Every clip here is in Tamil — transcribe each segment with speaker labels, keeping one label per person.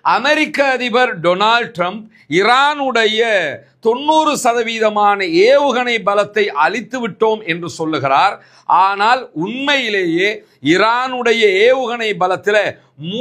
Speaker 1: அமெரிக்க அதிபர் டொனால்ட் ட்ரம்ப் ஈரானுடைய 90% ஏவுகணை பலத்தை அழித்து விட்டோம் என்று சொல்லுகிறார். ஆனால் உண்மையிலேயே ஈரானுடைய ஏவுகணை பலத்தில்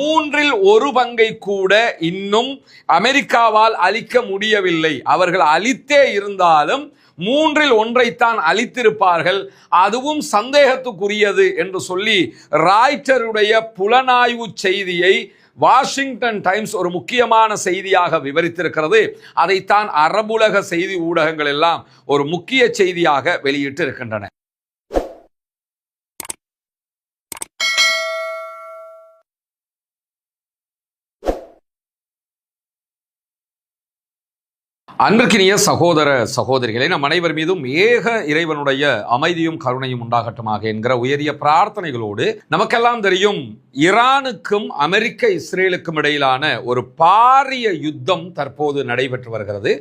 Speaker 1: 1/3 கூட இன்னும் அமெரிக்காவால் அழிக்க முடியவில்லை. அவர்கள் அழித்தே இருந்தாலும் 1/3 அழித்திருப்பார்கள். அதுவும் சந்தேகத்துக்குரியது என்று சொல்லி ராய்ட்டருடைய புலனாய்வு செய்தியை வாஷிங்டன் டைம்ஸ் ஒரு முக்கியமான செய்தியாக விவரித்திருக்கிறது. அதைத்தான் அரபுலக செய்தி ஊடகங்கள் எல்லாம் ஒரு முக்கிய செய்தியாக வெளியிட்டு இருக்கின்றன. அன்பிற்கினிய சகோதர சகோதரிகளை, நம் அனைவர் மீதும் ஏக இறைவனுடைய அமைதியும் கருணையும் உண்டாகட்டுமாக என்கிற உயரிய பிரார்த்தனைகளோடு, நமக்கெல்லாம் தெரியும் ஈரானுக்கும் அமெரிக்க இஸ்ரேலுக்கும் இடையிலான ஒரு பாரிய யுத்தம் தற்போது நடைபெற்று வருகிறது.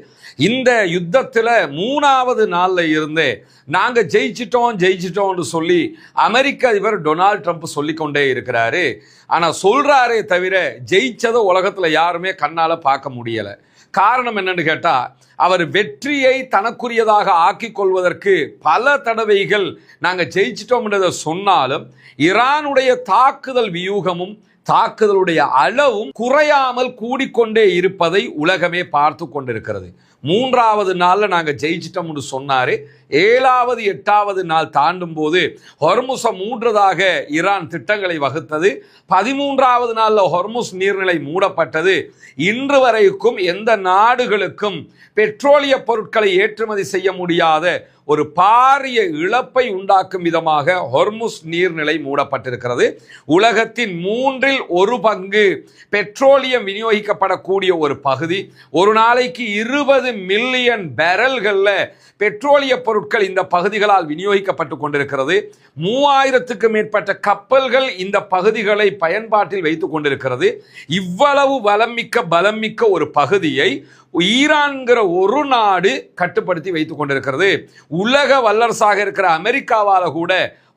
Speaker 1: இந்த யுத்தத்தில் 3வது நாளில் இருந்தே நாங்கள் ஜெயிச்சிட்டோம்னு சொல்லி அமெரிக்க அதிபர் டொனால்ட் ட்ரம்ப் சொல்லிக்கொண்டே இருக்கிறாரு. ஆனால் சொல்றாரே தவிர ஜெயிச்சதை உலகத்தில் யாருமே கண்ணால் பார்க்க முடியலை. காரணம் என்னன்னு கேட்டால், அவர் வெற்றியை தனக்குரியதாக ஆக்கி கொள்வதற்கு பல தடவைகள் நாங்கள் ஜெயிச்சிட்டோம்ன்றதை சொன்னாலும் ஈரானுடைய தாக்குதல் வியூகமும் தாக்குதலுடைய அளவும் குறையாமல் கூடிக்கொண்டே இருப்பதை உலகமே பார்த்து கொண்டிருக்கிறது. 3வது நாளில் நாங்கள் ஜெயிச்சிட்டோம்னு சொன்னார். 7வது 8வது நாள் தாண்டும் போது ஹொர்முஸை மூடுறதாக ஈரான் திட்டங்களை வகுத்தது. 13வது நாளில் ஹொர்முஸ் நீர்நிலை மூடப்பட்டது. இன்று வரைக்கும் எந்த நாடுகளுக்கும் பெட்ரோலிய பொருட்களை ஏற்றுமதி செய்ய முடியாத ஒரு பாரிய இழப்பை உண்டாக்கும் விதமாக ஹொர்முஸ் நீர்நிலை மூடப்பட்டிருக்கிறது. உலகத்தின் 1/3 பெட்ரோலியம் விநியோகிக்கப்படக்கூடிய ஒரு பகுதி. ஒரு நாளைக்கு 20 மில்லியன் பேரல்களில் பெட்ரோலிய பொருட்கள் இந்த பகுதிகளால் விநியோகிக்கப்பட்டு கொண்டிருக்கிறது. 3000க்கும் மேற்பட்ட கப்பல்கள் இந்த பகுதிகளை பயன்பாட்டில் வைத்துக் கொண்டிருக்கிறது. இவ்வளவு பலமிக்க ஒரு பகுதியை ஈரான்கிற ஒரு நாடு கட்டுப்படுத்தி வைத்துக் கொண்டிருக்கிறது. உலக வல்லரசாக இருக்கிற அமெரிக்காவால் கூட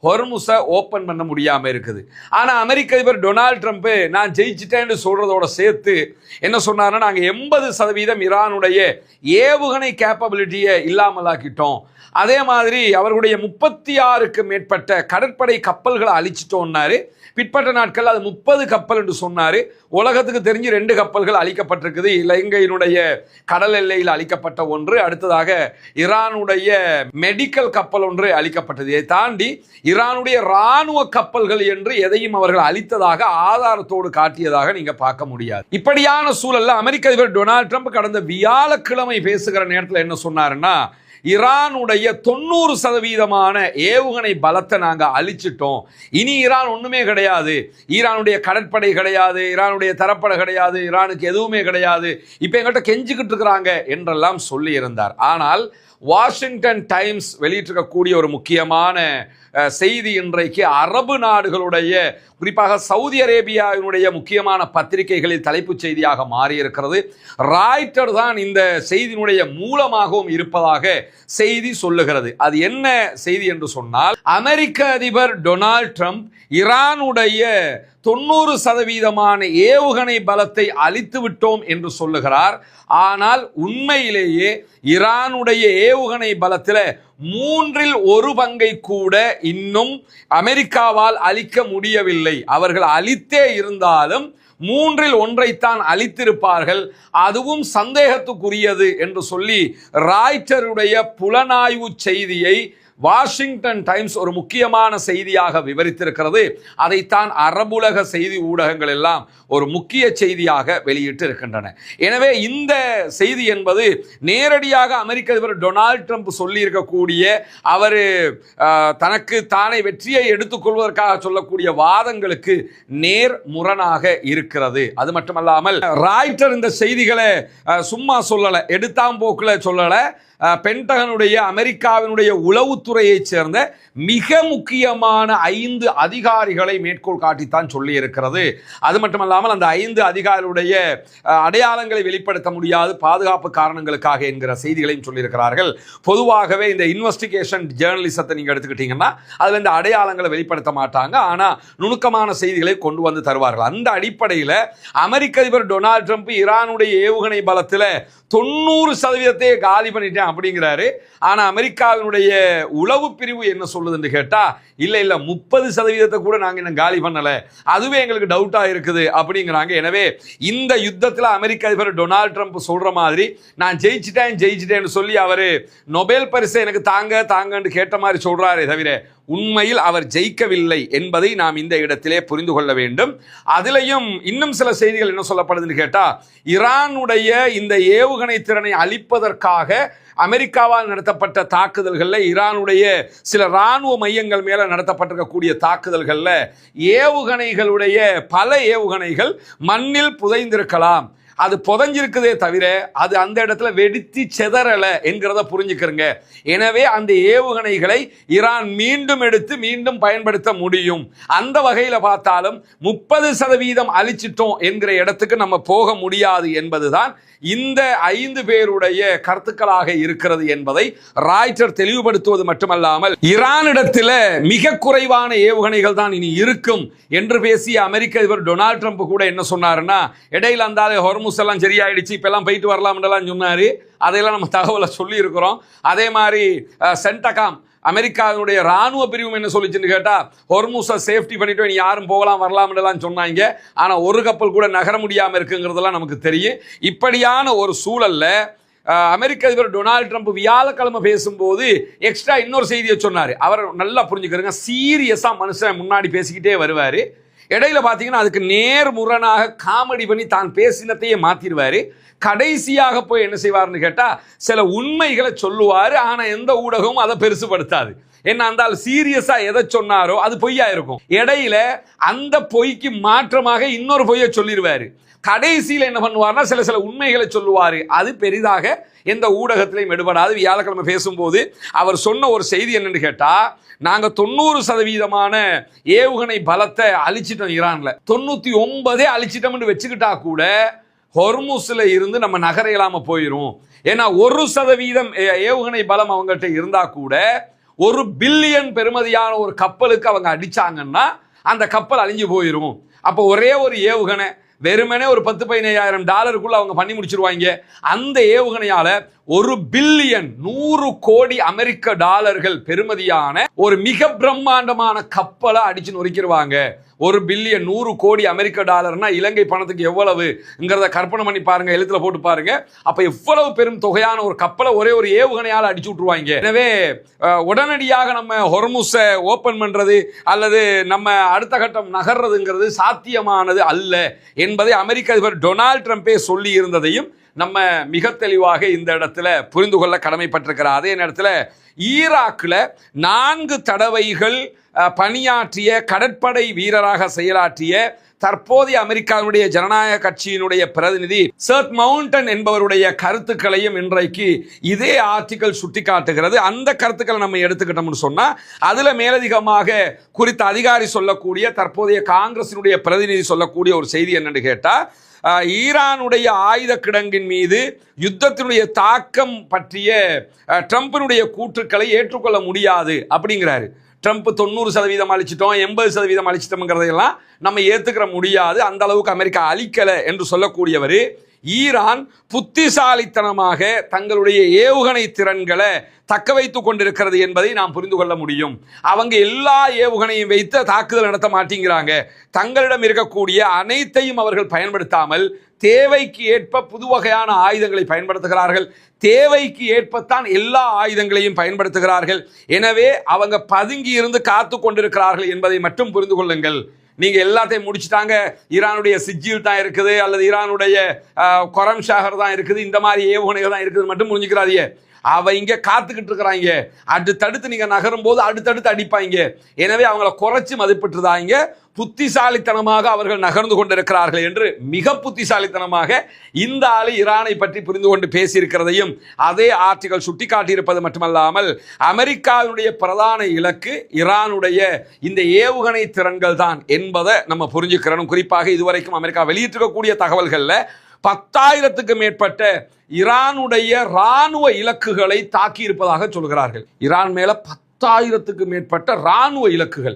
Speaker 1: ஹொர்முஸை ஓப்பன் பண்ண முடியாமல் இருக்குது. ஆனால் அமெரிக்க அதிபர் டொனால்ட் ட்ரம்ப் நான் ஜெயிச்சிட்டேன்னு சொல்கிறதோட சேர்த்து என்ன சொன்னார்னா, நாங்கள் 80% ஈரானுடைய ஏவுகணை கேப்பபிலிட்டியை இல்லாமலாக்கிட்டோம். அதே மாதிரி அவர்களுடைய 36க்கும் மேற்பட்ட கடற்படை கப்பல்களை அழிச்சிட்டோம்னாரு. பிற்பட்ட நாட்கள் அது 30 கப்பல் என்று சொன்னார். உலகத்துக்கு தெரிஞ்சு 2 கப்பல்கள் அழிக்கப்பட்டிருக்குது. இலங்கையினுடைய கடல் எல்லையில் அழிக்கப்பட்ட ஒன்று, அடுத்ததாக ஈரானுடைய மெடிக்கல் கப்பல் ஒன்று அழிக்கப்பட்டது. இதை தாண்டி ஈரானுடைய இராணுவ கப்பல்கள் என்று எதையும் அவர்கள் அழித்ததாக ஆதாரத்தோடு காட்டியதாக நீங்க பார்க்க முடியாது. இப்படியான சூழல்ல அமெரிக்க அதிபர் டொனால்ட் ட்ரம்ப் கடந்த வியாழக்கிழமை பேசுகிற நேரத்தில் என்ன சொன்னாருன்னா, ஈரானுடைய 90% ஏவுகணை பலத்தை நாங்கள் அழிச்சிட்டோம். இனி ஈரான் ஒன்றுமே கிடையாது. ஈரானுடைய கடற்படை கிடையாது, ஈரானுடைய தரப்படை கிடையாது, ஈரானுக்கு எதுவுமே கிடையாது, இப்போ எங்கள்கிட்ட கெஞ்சிக்கிட்டு இருக்கிறாங்க என்றெல்லாம் சொல்லி இருந்தார். ஆனால் வாஷிங்டன் டைம்ஸ் வெளியிட்டிருக்கக்கூடிய ஒரு முக்கியமான செய்தி இன்றைக்கு அரபு நாடுகளுடைய, குறிப்பாக சவுதி அரேபியாவினுடைய முக்கியமான பத்திரிகைகளில் தலைப்புச் செய்தியாக மாறியிருக்கிறது. ராய்ட்டர் தான் இந்த செய்தியினுடைய மூலமாகவும் இருப்பதாக செய்தி சொல்லுகிறது. அது என்ன செய்தி என்று சொன்னால், அமெரிக்க அதிபர் டொனால்ட் ட்ரம்ப் ஈரானுடைய 90% ஏவுகணை பலத்தை அழித்து விட்டோம் என்று சொல்லுகிறார். ஆனால் உண்மையிலேயே ஈரானுடைய ஏவுகணை பலத்தில் 1/3 கூட இன்னும் அமெரிக்காவால் அழிக்க முடியவில்லை. அவர்கள் அழித்தே இருந்தாலும் 1/3 அழித்திருப்பார்கள். அதுவும் சந்தேகத்துக்குரியது என்று சொல்லி ராய்ட்டருடைய புலனாய்வு செய்தியை வாஷிங்டன் டைம்ஸ் ஒரு முக்கியமான செய்தியாக விவரித்திருக்கிறது. அதைத்தான் அரபுலக செய்தி ஊடகங்கள் எல்லாம் ஒரு முக்கிய செய்தியாக வெளியிட்டு இருக்கின்றன. எனவே இந்த செய்தி என்பது நேரடியாக அமெரிக்க அதிபர் டொனால்ட் ட்ரம்ப் சொல்லி இருக்கக்கூடிய, அவர் தனக்கு தானே வெற்றியை எடுத்துக்கொள்வதற்காக சொல்லக்கூடிய வாதங்களுக்கு நேர் முரணாக இருக்கிறது. அது மட்டுமல்லாமல் ராய்ட்டர் இந்த செய்திகளை சும்மா சொல்லலை, எடுத்தாம்போக்கில் சொல்லலை. பென்டகனுடைய, அமெரிக்காவினுடைய உளவுத்துறை உளவுத்துறையைச் சேர்ந்த மிக முக்கியமான 5 அதிகாரிகளை மேற்கோள் காட்டித்தான் சொல்லி இருக்கிறது. அது மட்டுமல்லாமல் அந்த 5 அதிகாரிகளுடைய அடையாளங்களை வெளிப்படுத்த முடியாது பாதுகாப்பு காரணங்களுக்காக என்கிற செய்திகளையும் சொல்லியிருக்கிறார்கள். பொதுவாகவே இந்த இன்வெஸ்டிகேஷன் ஜேர்னலிசத்தை நீங்க எடுத்துக்கிட்டீங்கன்னா அதுல இந்த அடையாளங்களை வெளிப்படுத்த மாட்டாங்க, ஆனா நுணுக்கமான செய்திகளை கொண்டு வந்து தருவார்கள். அந்த அடிப்படையில் அமெரிக்க அதிபர் டொனால்ட் ட்ரம்ப் ஈரானுடைய ஏவுகணை பலத்தில் 90% காலி பண்ணிட்டேன் அப்படிங்கிறாரு. ஆனா அமெரிக்காவினுடைய உளவு பிரிவு என்ன சொல்லுதுன்னு கேட்டா, இல்ல 30% கூட நாங்க இன்னும் காலி பண்ணல, அதுவே எங்களுக்கு டவுட்டா இருக்குது அப்படிங்கிறாங்க. எனவே இந்த யுத்தத்தில் அமெரிக்க அதிபர் டொனால்ட் ட்ரம்ப் சொல்ற மாதிரி நான் ஜெயிச்சிட்டேன்னு சொல்லி அவரு நொபேல் பரிசை எனக்கு தாங்கன்னு கேட்ட மாதிரி சொல்றாரே தவிர உண்மையில் அவர் ஜெயிக்கவில்லை என்பதை நாம் இந்த இடத்திலே புரிந்து கொள்ள வேண்டும். அதிலையும் இன்னும் சில செய்திகள் என்ன சொல்லப்படுதுன்னு கேட்டா, ஈரானுடைய இந்த ஏவுகணை திறனை அழிப்பதற்காக அமெரிக்காவால் நடத்தப்பட்ட தாக்குதல்களில் ஈரானுடைய சில இராணுவ மையங்கள் மேல நடத்தப்பட்டிருக்கக்கூடிய தாக்குதல்களில் ஏவுகணைகளுடைய பல ஏவுகணைகள் மண்ணில் புதைந்திருக்கலாம். அது புதஞ்சிருக்குதே தவிர அது அந்த இடத்துல வெடித்து செதறல என்கிறத புரிஞ்சுக்கிறங்க. எனவே அந்த ஏவுகணைகளை ஈரான் மீண்டும் எடுத்து மீண்டும் பயன்படுத்த முடியும். அந்த வகையில பார்த்தாலும் 30% அழிச்சிட்டோம் என்கிற இடத்துக்கு நம்ம போக முடியாது என்பதுதான் இந்த 5 பேருடைய கருத்துக்களாக இருக்கிறது என்பதை ராய்ட்டர் தெளிவுபடுத்துவது மட்டுமல்லாமல் ஈரானிடத்தில் மிக குறைவான ஏவுகணைகள் தான் இனி இருக்கும் என்று பேசிய அமெரிக்க அதிபர் டொனால்ட் ட்ரம்ப் கூட என்ன சொன்னாருன்னா, இடையில அந்த ஹொர்முஸ் எல்லாம் சரியாயிடுச்சு, இப்ப எல்லாம் போயிட்டு வரலாம் சொன்னாரு. அதையெல்லாம் நம்ம தகவலை சொல்லி இருக்கிறோம். அதே மாதிரி சென்டகாம் அமெரிக்காவுடைய ராணுவ பிரிவும் என்ன சொல்லிச்சுன்னு கேட்டா, ஹொர்முஸை சேஃப்டி பண்ணிட்டு நீ யாரும் போகலாம் வரலாம் சொன்னாங்க. ஆனா ஒரு கப்பல் கூட நகர முடியாம இருக்குங்கிறதெல்லாம் நமக்கு தெரியும். இப்படியான ஒரு சூழல்ல அமெரிக்க அதிபர் டொனால்ட் ட்ரம்ப் வியாழக்கிழமை பேசும்போது எக்ஸ்ட்ரா இன்னொரு செய்தியை சொன்னாரு. அவர் நல்லா புரிஞ்சுக்கிறங்க, சீரியஸா மனுஷன் முன்னாடி பேசிக்கிட்டே வருவாரு. இடையில பாத்தீங்கன்னா அதுக்கு நேர்முரணாக காமெடி பண்ணி தான் பேசினத்தையே மாத்திடுவாரு. கடைசியாக போய் என்ன செய்வார்னு கேட்டா சில உண்மைகளை சொல்லுவாரு. ஆனா எந்த ஊடகமும் அதை பெருசுபடுத்தாது. என்ன அந்த சீரியஸா எதை சொன்னாரோ அது பொய்யா இருக்கும். இடையில அந்த பொய்க்கு மாற்றமாக இன்னொரு பொய்யை சொல்லிடுவாரு. கடைசியில் என்ன பண்ணுவார்னா சில உண்மைகளை சொல்லுவாரு. அது பெரிதாக எந்த ஊடகத்திலையும் எடுபடாது. வியாழக்கிழமை பேசும்போது அவர் சொன்ன ஒரு செய்தி என்னன்னு கேட்டா, நாங்க 90% ஏவுகணை பலத்தை அழிச்சிட்டோம், ஈரான்ல 99 அழிச்சிட்டோம்னு வச்சுக்கிட்டா கூட ஹொர்முஸ்ல இருந்து நம்ம நகர இல்லாம போயிரும். ஏன்னா 1% ஏவுகணை பலம் அவங்ககிட்ட இருந்தா கூட 1 பில்லியன் பெறுமதியான ஒரு கப்பலுக்கு அவங்க அடிச்சாங்கன்னா அந்த கப்பல் அழிஞ்சு போயிரும். அப்போ ஒரே ஒரு ஏவுகணை வெறுமனே ஒரு $10-15,000 அவங்க பண்ணி முடிச்சிருவாங்க. அந்த ஏவுகணையால 1 பில்லியன் 100 கோடி அமெரிக்க டாலர்கள் பெறுமதியான ஒரு மிக பிரம்மாண்டமான கப்பலை அடிச்சு நொறுக்கிடுவாங்க. 1 பில்லியன் 100 கோடி அமெரிக்க டாலர்னா இலங்கை பணத்துக்கு எவ்வளவுங்கிறத கற்பனை பண்ணி பாருங்க, எழுத்துல போட்டு பாருங்க. அப்ப எவ்வளவு பெரும் தொகையான ஒரு கப்பலை ஒரே ஒரு ஏவுகணையால் அடிச்சு விட்டுருவாங்க. எனவே உடனடியாக நம்ம ஹொர்முஸை ஓபன் பண்றது அல்லது நம்ம அடுத்த கட்டம் நகர்றதுங்கிறது சாத்தியமானது அல்ல என்பதை அமெரிக்க அதிபர் டொனால்ட் ட்ரம்பே சொல்லி இருந்ததையும் நம்ம மிக தெளிவாக இந்த இடத்துல புரிந்து கொள்ள கடமைப்பட்டிருக்கிறார். அதே நேரத்தில் ஈராக்கில் 4 தடவைகள் பணியாற்றிய கடற்படை வீரராக செயலாற்றிய தற்போதைய அமெரிக்காவுடைய ஜனநாயக கட்சியினுடைய பிரதிநிதி சர்ட் மவுண்டன் என்பவருடைய கருத்துக்களையும் இன்றைக்கு இதே ஆர்டிக்கல் சுட்டிக்காட்டுகிறது. அந்த கருத்துக்களை நம்ம எடுத்துக்கிட்டோம்னு சொன்னா அதுல மேலதிகமாக குறித்த அதிகாரி சொல்லக்கூடிய தற்போதைய காங்கிரசினுடைய பிரதிநிதி சொல்லக்கூடிய ஒரு செய்தி என்னன்னு கேட்டா, ஈரானுடைய ஆயுத கிடங்கின் மீது யுத்தத்தினுடைய தாக்கம் பற்றிய ட்ரம்பினுடைய கூற்றுக்களை ஏற்றுக்கொள்ள முடியாது அப்படிங்கிறாரு. ட்ரம்ப் 90% அழிச்சிட்டோம் 80% அழிச்சிட்டோம்ங்கிறதையெல்லாம் நம்ம ஏற்றுக்கிற முடியாது, அந்த அளவுக்கு அமெரிக்கா அழிக்கலை என்று சொல்லக்கூடியவர் ஈரான் புத்திசாலித்தனமாக தங்களுடைய ஏவுகணை திறன்களை தக்க வைத்துக் கொண்டிருக்கிறது என்பதை நாம் புரிந்து கொள்ள முடியும். அவங்க எல்லா ஏவுகணையும் வைத்து தாக்குதல் நடத்த மாட்டேங்கிறாங்க. தங்களிடம் இருக்கக்கூடிய அனைத்தையும் அவர்கள் பயன்படுத்தாமல் தேவைக்கு ஏற்ப புது வகையான ஆயுதங்களை பயன்படுத்துகிறார்கள். தேவைக்கு ஏற்பத்தான் எல்லா ஆயுதங்களையும் பயன்படுத்துகிறார்கள். எனவே அவங்க பதுங்கி இருந்து காத்து கொண்டிருக்கிறார்கள் என்பதை மட்டும் புரிந்து கொள்ளுங்கள். நீங்க எல்லாத்தையும் முடிச்சுட்டாங்க, ஈரானுடைய சிஜில் தான் இருக்குது அல்லது ஈரானுடைய கொரம் ஷாகர் தான் இருக்குது, இந்த மாதிரி ஏவுகணைகள் தான் இருக்குது மட்டும் புரிஞ்சுக்கிறாதீங்க. அவங்க காத்துக்கிட்டு இருக்கிறாங்க. அடுத்தடுத்து நீங்க நகரும் போது அடுத்தடுத்து அடிப்பாங்க. எனவே அவங்களை குறைச்சு மதிப்பிட்டுதாங்க. புத்திசாலித்தனமாக அவர்கள் நகர்ந்து கொண்டிருக்கிறார்கள் என்று மிக புத்திசாலித்தனமாக இந்த ஆளு ஈரானை பற்றி புரிந்து கொண்டு பேசியிருக்கிறதையும் அதே ஆர்டிகல் சுட்டிக்காட்டியிருப்பது மட்டுமல்லாமல் அமெரிக்காவுடைய பிரதான இலக்கு ஈரானுடைய இந்த ஏவுகணை திறன்கள் தான் என்பதை நம்ம புரிஞ்சுக்கிறோம். குறிப்பாக இதுவரைக்கும் அமெரிக்கா வெளியிட்டிருக்கக்கூடிய தகவல்கள்ல 10,000க்கு மேற்பட்ட ஈரானுடைய ராணுவ இலக்குகளை தாக்கி இருப்பதாக சொல்கிறார்கள். ஈரான் மேல 10,000க்கு மேற்பட்ட ராணுவ இலக்குகள்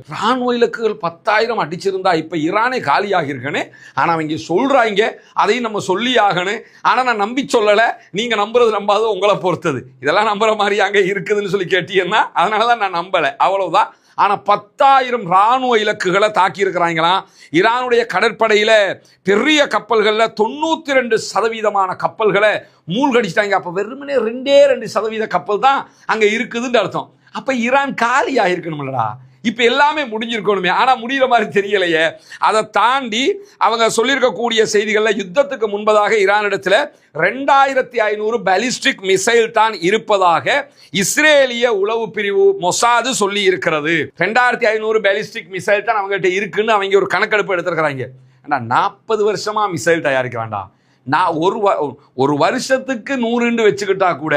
Speaker 1: 10,000 அடிச்சிருந்தா இப்ப ஈரானே காலியாக இருக்கனே. ஆனா அவங்க சொல்றாங்க, அதையும் நம்ம சொல்லி ஆகணும். ஆனா நான் நம்பி சொல்லல, நீங்க நம்புறது நம்பாதது உங்களை பொறுத்தது. இதெல்லாம் நம்புற மாதிரி அங்க இருக்குதுன்னு சொல்லி கேட்டீங்கன்னா அதனாலதான் நான் நம்பல, அவ்வளவுதான். ஆனா 10,000 ராணுவ இலக்குகளை தாக்கி இருக்கிறாங்களாம். ஈரானுடைய கடற்படையில பெரிய கப்பல்கள்ல 92% கப்பல்களை மூழ்கடிச்சிட்டாங்க. அப்ப வெறுமனே 2% கப்பல் தான் அங்க இருக்குதுன்னு அர்த்தம். அப்ப ஈரான் காலியா இருக்கணும்லடா. இப்ப எல்லாமே முடிஞ்சிருக்கணுமே, ஆனா முடிகிற மாதிரி தெரியலையே. அதை தாண்டி அவங்க சொல்லியிருக்கக்கூடிய செய்திகள்ல யுத்தத்துக்கு முன்பதாக ஈரானிடத்துல 2,500 பாலிஸ்டிக் மிசைல் தான் இருப்பதாக இஸ்ரேலிய உளவு பிரிவு மொசாது சொல்லி இருக்கிறது. 2,500 பாலிஸ்டிக் மிசைல் தான் அவங்ககிட்ட இருக்குன்னு அவங்க ஒரு கணக்கெடுப்பு எடுத்திருக்கிறாங்க. 40 வருஷமா மிசைல் தயாரிக்க வேண்டாம். நான் ஒரு வருஷத்துக்கு 100 வச்சுக்கிட்டா கூட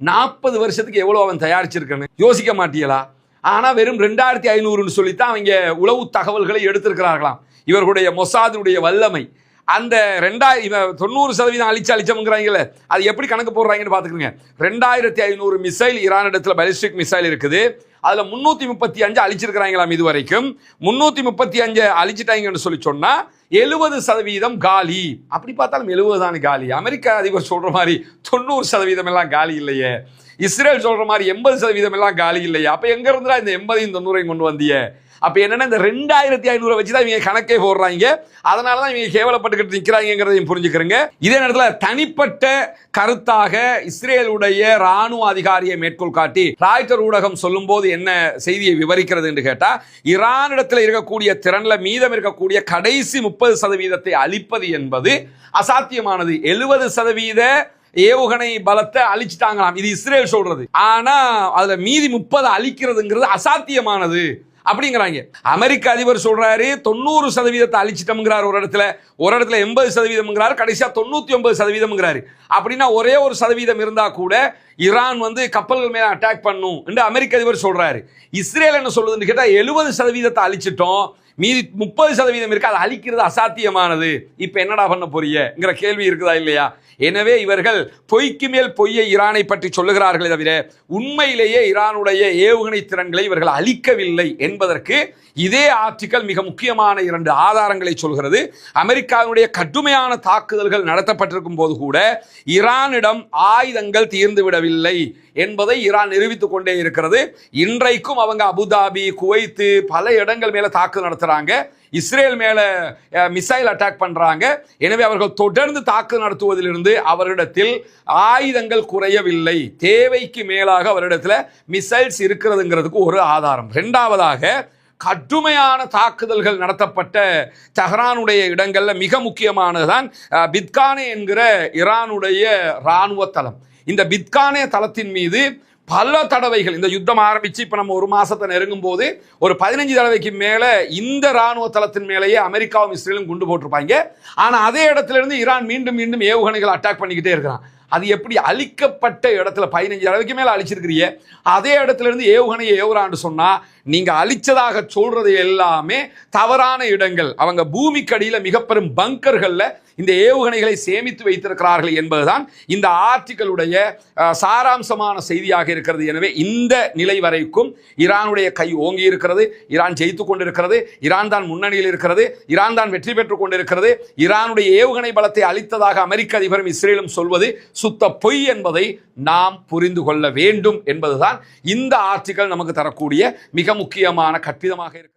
Speaker 1: 40 வருஷத்துக்கு எவ்வளவு அவன் தயாரிச்சிருக்கன்னு யோசிக்க மாட்டீங்களா? ஆனா வெறும் 2,500 சொல்லித்தான் அவங்க உளவு தகவல்களை எடுத்திருக்கிறார்களாம். இவர்களுடைய மொசாதுடைய வல்லமை அந்த 90% அழிச்சோம்ங்கிறாங்கல்ல, அது எப்படி கணக்கு போடுறாங்கன்னு பாத்துக்கோங்க. 2,500 மிசைல் ஈரானிடத்துல பாலிஸ்டிக் மிசைல் இருக்குது. அதுல 335 அழிச்சிருக்கிறாங்களாம். இது வரைக்கும் 335 அழிச்சிட்டாங்கன்னு சொல்லி சொன்னா 70% காலி. அப்படி பார்த்தாலும் 70 தான் காலி. அமெரிக்கா அதிபர் சொல்ற மாதிரி 90% எல்லாம் காலி இல்லையே. இஸ்ரேல் சொல்ற மாதிரி 80% எல்லாம் காலி இல்லையே. அப்ப எங்க இருந்தா இந்த 80 90 கொண்டு வந்திய? அப்ப என்னன்னா இந்த 2,500 வச்சுதான் இவங்க கணக்கே போடுறாங்க. அதனாலதான் இவங்க கேவலப்பட்டுக்கிட்டு நிக்கிறாங்கிறதையும் புரிஞ்சுக்கிறீங்க. இதே நேரத்தில் தனிப்பட்ட கருத்தாக இஸ்ரேலுடைய ராணுவ அதிகாரியை மேற்கோள் காட்டி ராய்ட்டர் ஊடகம் சொல்லும் போது என்ன செய்தியை விவரிக்கிறது என்று கேட்டா, ஈரானிடத்தில் இருக்கக்கூடிய திறன்ல மீதம் இருக்கக்கூடிய கடைசி 30% அழிப்பது என்பது அசாத்தியமானது. 70% ஏவுகணை பலத்தை அழிச்சிட்டாங்களாம், இது இஸ்ரேல் சொல்றது. ஆனா அதுல மீதி 30 அழிக்கிறதுங்கிறது அசாத்தியமானது அப்படிங்கிறாங்க. அமெரிக்க அதிபர் சொல்றாரு 90% அழிச்சிட்டோம்ங்கிறார் ஒரு இடத்துல 80%, கடைசியா 99%. அப்படின்னா ஒரே ஒரு சதவீதம் இருந்தா கூட ஈரான் கப்பல்கள் மேல அட்டாக் பண்ணும் என்று அமெரிக்க அதிபர் சொல்றாரு. இஸ்ரேல் என்ன சொல்லுதுன்னு கேட்டா 70% அழிச்சிட்டோம், மீதி 30% இருக்கு, அதை அழிக்கிறது அசாத்தியமானது. இப்ப என்னடா பண்ண போறீங்கிற கேள்வி இருக்குதா இல்லையா? எனவே இவர்கள் பொய்க்கு மேல் பொய்யை ஈரானை பற்றி சொல்லுகிறார்களே தவிர உண்மையிலேயே ஈரானுடைய ஏவுகணை திறன்களை இவர்கள் அழிக்கவில்லை என்பதற்கு இதே ஆர்டிகல் மிக முக்கியமான 2 ஆதாரங்களை சொல்கிறது. அமெரிக்காவுடைய கடுமையான தாக்குதல்கள் நடத்தப்பட்டிருக்கும் போது கூட ஈரானிடம் ஆயுதங்கள் தீர்ந்து விடவில்லை என்பதை ஈரான் நிரூபித்துக் கொண்டே இருக்கிறது. இன்றைக்கும் அவங்க அபுதாபி, குவைத்து பல இடங்கள் மேல தாக்குதல் நடத்துறாங்க, இஸ்ரேல் மேல மிசைல் அட்டாக் பண்றாங்க. எனவே அவர்கள் தொடர்ந்து தாக்குதல் நடத்துவதிலிருந்து அவரிடத்தில் ஆயுதங்கள் குறையவில்லை, தேவைக்கு மேலாக அவரிடத்தில் மிசைல்ஸ் இருக்கிறதுங்கிறதுக்கு ஒரு ஆதாரம். இரண்டாவதாக கடுமையான தாக்குதல்கள் நடத்தப்பட்ட தெஹ்ரானுடைய இடங்கள்ல மிக முக்கியமானதுதான் பித்கானே என்கிற ஈரானுடைய இராணுவ தளம். இந்த பித்கானே தளத்தின் மீது பல தடவைகள் இந்த யுத்தம் ஆரம்பிச்சு இப்ப நம்ம ஒரு மாசத்தை நெருங்கும் போது ஒரு 15 தடவைக்கு மேல இந்த ராணுவ தளத்தின் மேலேயே அமெரிக்காவும் இஸ்ரேலும் குண்டு போட்டிருப்பாங்க. ஆனா அதே இடத்துல இருந்து ஈரான் மீண்டும் மீண்டும் ஏவுகணைகள் அட்டாக் பண்ணிக்கிட்டே இருக்கிறான். அது எப்படி அழிக்கப்பட்ட இடத்துல 15 தடவைக்கு மேல அழிச்சிருக்கிறீங்க, அதே இடத்துல இருந்து ஏவுகணையை ஏவுறான்னு சொன்னா நீங்க அழிச்சதாக சொல்றது எல்லாமே தவறான இடங்கள். அவங்க பூமிக்கடியில மிக பெரும் பங்கர்கள்ல இந்த ஏவுகணைகளை சேமித்து வைத்திருக்கிறார்கள் என்பதுதான் இந்த ஆர்டிகளுடைய சாராம்சமான செய்தியாக இருக்கிறது. எனவே இந்த நிலை வரைக்கும் ஈரானுடைய கை ஓங்கி இருக்கிறது, ஈரான் ஜெயித்துக் கொண்டிருக்கிறது, ஈரான் தான் முன்னணியில் இருக்கிறது, ஈரான் தான் வெற்றி பெற்றுக் கொண்டிருக்கிறது. ஈரானுடைய ஏவுகணை பலத்தை அளித்ததாக அமெரிக்க அதிபரும் இஸ்ரேலும் சொல்வது சுத்த பொய் என்பதை நாம் புரிந்து கொள்ள வேண்டும் என்பதுதான் இந்த ஆர்டிகல் நமக்கு தரக்கூடிய மிக முக்கியமான கற்பிதமாக இருக்கிறது.